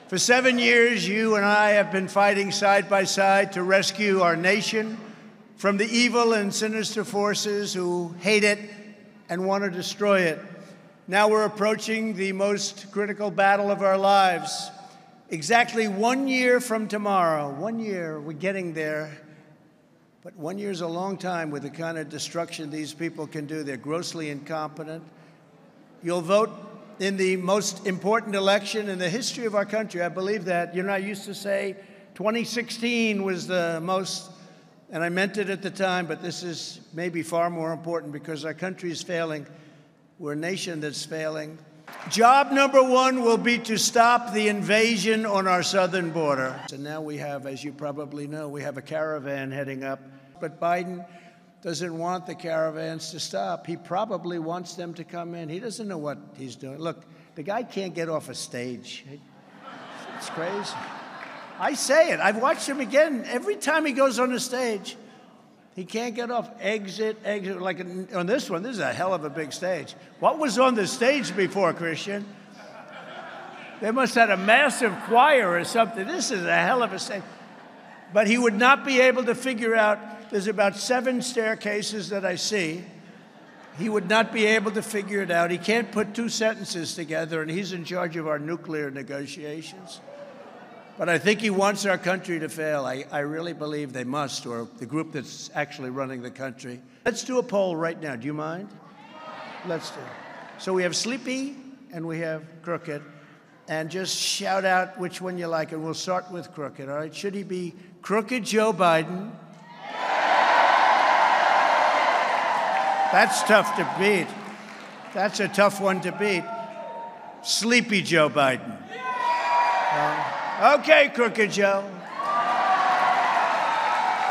For 7 years, you and I have been fighting side by side to rescue our nation from the evil and sinister forces who hate it and want to destroy it. Now we're approaching the most critical battle of our lives. Exactly 1 year from tomorrow, 1 year, we're getting there. But 1 year is a long time with the kind of destruction these people can do. They're grossly incompetent. You'll vote in the most important election in the history of our country. I believe that. You know, I used to say 2016 was the most, and I meant it at the time, but this is maybe far more important because our country is failing. We're a nation that's failing. Job number one will be to stop the invasion on our southern border. And now we have, as you probably know, we have a caravan heading up. But Biden doesn't want the caravans to stop. He probably wants them to come in. He doesn't know what he's doing. Look, the guy can't get off a stage. It's crazy. I say it. I've watched him again. Every time he goes on the stage, he can't get off. Exit. Like on this one, this is a hell of a big stage. What was on the stage before, Christian? They must have had a massive choir or something. This is a hell of a stage. But he would not be able to figure out, there's about 7 staircases that I see. He would not be able to figure it out. He can't put 2 sentences together, and he's in charge of our nuclear negotiations. But I think he wants our country to fail. I really believe they must, or the group that's actually running the country. Let's do a poll right now. Do you mind? Let's do it. So we have Sleepy and we have Crooked. And just shout out which one you like, and we'll start with Crooked, all right? Should he be Crooked Joe Biden? That's tough to beat. That's a tough one to beat. Sleepy Joe Biden. Okay, Crooked Joe.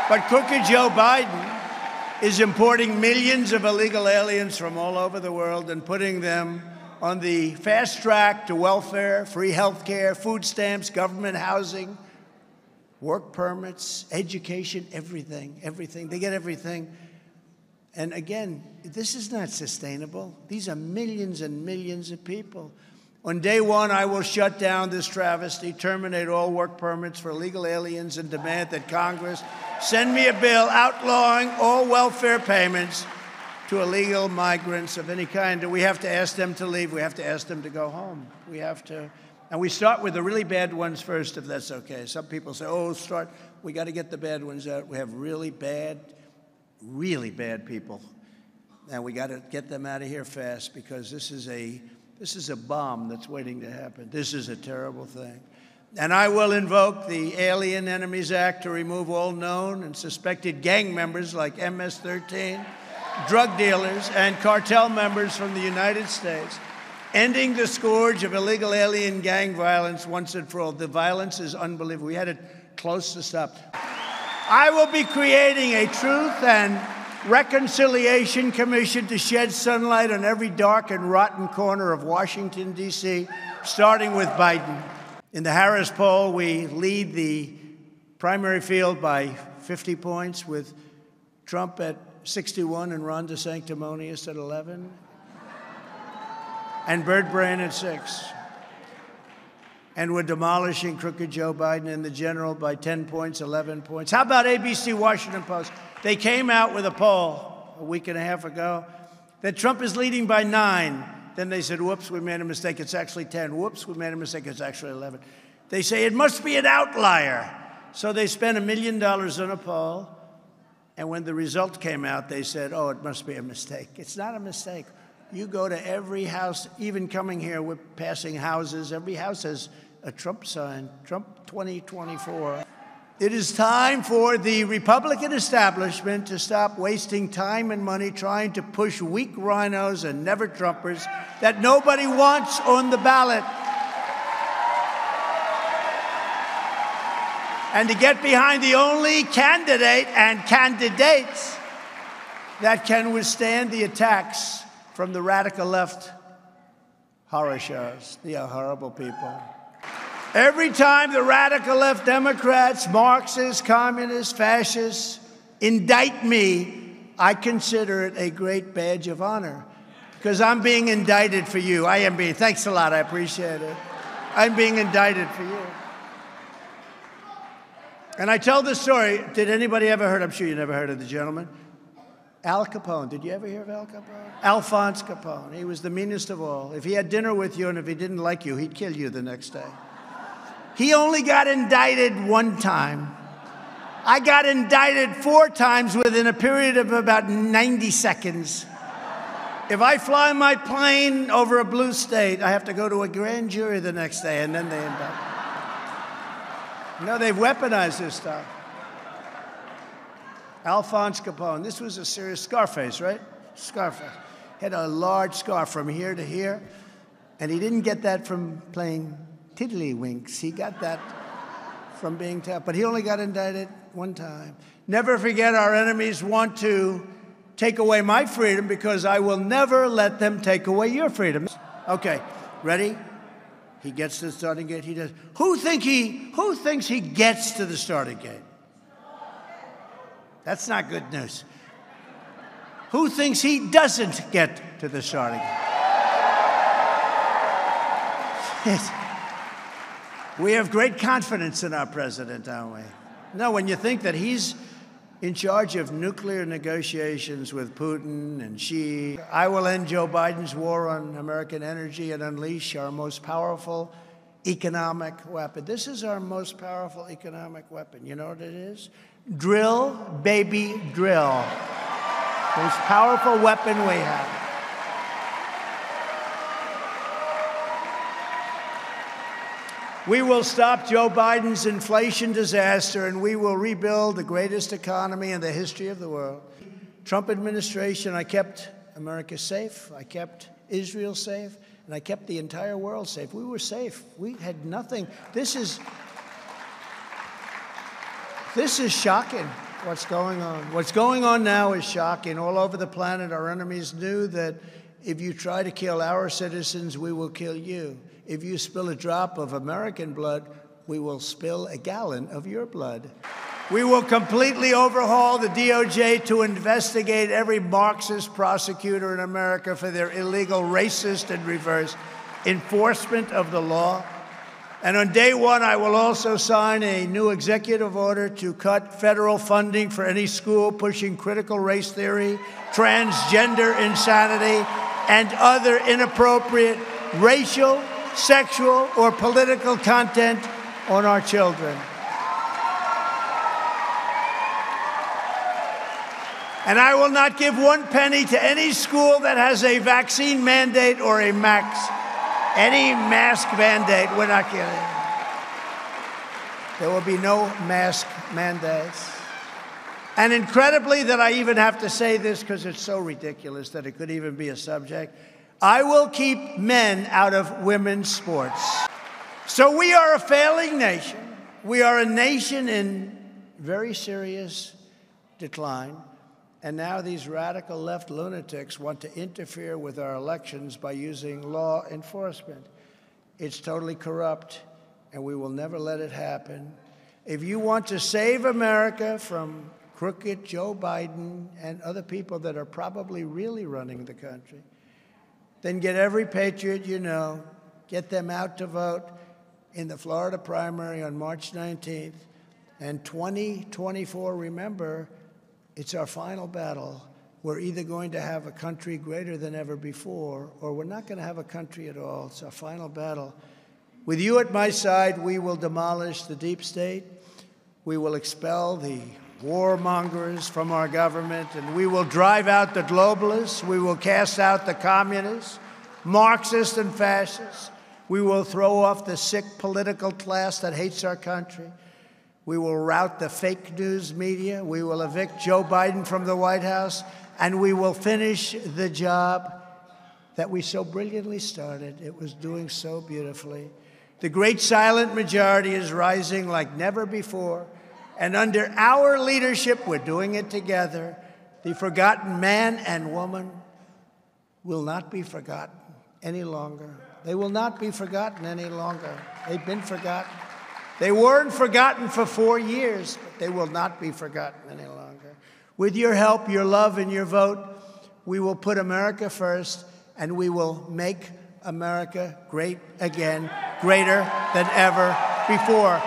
But Crooked Joe Biden is importing millions of illegal aliens from all over the world and putting them on the fast track to welfare, free health care, food stamps, government housing, work permits, education, everything. They get everything. And again, this is not sustainable. These are millions and millions of people. On day one, I will shut down this travesty, terminate all work permits for illegal aliens, and demand that Congress send me a bill outlawing all welfare payments to illegal migrants of any kind. We have to ask them to leave. We have to ask them to go home. We have to. And we start with the really bad ones first, if that's okay. Some people say, we got to get the bad ones out. We have really bad people. And we got to get them out of here fast because this is a bomb that's waiting to happen. This is a terrible thing. And I will invoke the Alien Enemies Act to remove all known and suspected gang members like MS-13, drug dealers, and cartel members from the United States, ending the scourge of illegal alien gang violence once and for all. The violence is unbelievable. We had it close to stop. I will be creating a Truth and Reconciliation Commission to shed sunlight on every dark and rotten corner of Washington, D.C., starting with Biden. In the Harris poll, we lead the primary field by 50 points, with Trump at 61 and Ron DeSanctimonious at 11, and Bert Brain at 6. And we're demolishing Crooked Joe Biden in the general by 10 points, 11 points. How about ABC Washington Post? They came out with a poll a week and a half ago that Trump is leading by 9. Then they said, whoops, we made a mistake. It's actually 10. Whoops, we made a mistake. It's actually 11. They say it must be an outlier. So they spent $1 million on a poll. And when the result came out, they said, oh, it must be a mistake. It's not a mistake. You go to every house, even coming here, we're passing houses. Every house has a Trump sign, Trump 2024. It is time for the Republican establishment to stop wasting time and money trying to push weak rhinos and never-Trumpers that nobody wants on the ballot. And to get behind the only candidate and candidates that can withstand the attacks from the radical left horror shows. They are horrible people. Every time the radical left Democrats, Marxists, communists, fascists indict me, I consider it a great badge of honor because I'm being indicted for you. I am being. Thanks a lot. I appreciate it. I'm being indicted for you. And I tell this story. Did anybody ever heard? I'm sure you never heard of the gentleman. Al Capone. Did you ever hear of Al Capone? Alphonse Capone. He was the meanest of all. If he had dinner with you and if he didn't like you, he'd kill you the next day. He only got indicted one time. I got indicted 4 times within a period of about 90 seconds. If I fly my plane over a blue state, I have to go to a grand jury the next day, and then they indict. No, they've weaponized this stuff. Alphonse Capone. This was a serious Scarface, right? Scarface. Had a large scar from here to here, and he didn't get that from playing tiddlywinks. He got that from being tough, but he only got indicted one time. Never forget, our enemies want to take away my freedom because I will never let them take away your freedom. Okay, ready? He gets to the starting gate. He does. Who thinks he gets to the starting gate? That's not good news. Who thinks he doesn't get to the starting gate? We have great confidence in our president, don't we? No, when you think that he's in charge of nuclear negotiations with Putin and Xi, I will end Joe Biden's war on American energy and unleash our most powerful economic weapon. This is our most powerful economic weapon. You know what it is? Drill, baby, drill. Most powerful weapon we have. We will stop Joe Biden's inflation disaster, and we will rebuild the greatest economy in the history of the world. Trump administration, I kept America safe, I kept Israel safe, and I kept the entire world safe. We were safe. We had nothing. This is shocking, what's going on. What's going on now is shocking. All over the planet, our enemies knew that if you try to kill our citizens, we will kill you. If you spill a drop of American blood, we will spill a gallon of your blood. We will completely overhaul the DOJ to investigate every Marxist prosecutor in America for their illegal, racist, and reverse enforcement of the law. And on day one, I will also sign a new executive order to cut federal funding for any school pushing critical race theory, transgender insanity, and other inappropriate racial, sexual, or political content on our children. And I will not give 1 penny to any school that has a vaccine mandate or any mask mandate. We're not kidding. There will be no mask mandates. And incredibly, that I even have to say this because it's so ridiculous that it could even be a subject, I will keep men out of women's sports. So we are a failing nation. We are a nation in very serious decline. And now these radical left lunatics want to interfere with our elections by using law enforcement. It's totally corrupt, and we will never let it happen. If you want to save America from crooked Joe Biden and other people that are probably really running the country, then get every patriot you know, get them out to vote in the Florida primary on March 19th. And 2024, remember, it's our final battle. We're either going to have a country greater than ever before, or we're not going to have a country at all. It's our final battle. With you at my side, we will demolish the deep state. We will expel the warmongers from our government, and we will drive out the globalists. We will cast out the communists, Marxists, and fascists. We will throw off the sick political class that hates our country. We will rout the fake news media. We will evict Joe Biden from the White House, and we will finish the job that we so brilliantly started. It was doing so beautifully. The great silent majority is rising like never before. And under our leadership, we're doing it together. The forgotten man and woman will not be forgotten any longer. They will not be forgotten any longer. They've been forgotten. They weren't forgotten for 4 years, but they will not be forgotten any longer. With your help, your love, and your vote, we will put America first, and we will make America great again. greater than ever before.